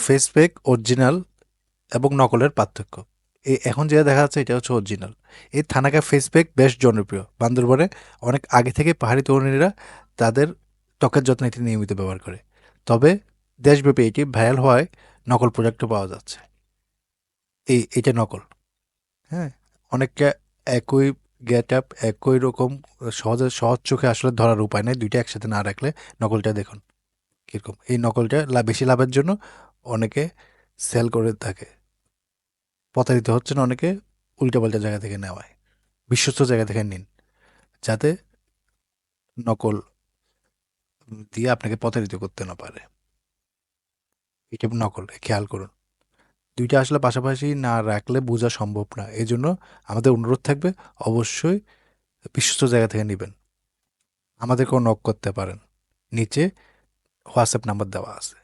Face fake, original এবং নকলের পার্থক্য। এখন যেটা দেখা যাচ্ছে এটা হচ্ছে অরিজিনাল। এই থানাকা ফেস ফেক বেশ জনপ্রিয় বান্দরবনে। অনেক আগে থেকে পাহাড়ি তরুণীরা তাদের ত্বকের যত্ন এটি নিয়মিত ব্যবহার করে। তবে দেশব্যাপী এটি ভাইরাল হওয়ায় নকল প্রোডাক্টও পাওয়া যাচ্ছে। এটা নকল। হ্যাঁ, অনেকটা একই গেট আপ, একই রকম, সহজ চোখে আসলে ধরার উপায় নেই। দুইটা একসাথে না রাখলে নকলটা দেখুন কিরকম। এই নকলটা বেশি লাভের জন্য অনেকে সেল করে থাকে। প্রতারিত হচ্ছেন অনেকে উল্টাপাল্টা জায়গা থেকে নেওয়ায়। বিশ্বস্ত জায়গা থেকে নিন, যাতে নকল দিয়ে আপনাকে প্রতারিত করতে না পারে। এটা নকল, খেয়াল করুন। দুইটা আসলে পাশাপাশি না রাখলে বোঝা সম্ভব না। এই জন্য আমাদের অনুরোধ থাকবে, অবশ্যই বিশ্বস্ত জায়গা থেকে নেবেন। আমাদেরকেও নক করতে পারেন, নিচে হোয়াটসঅ্যাপ নাম্বার দেওয়া আছে।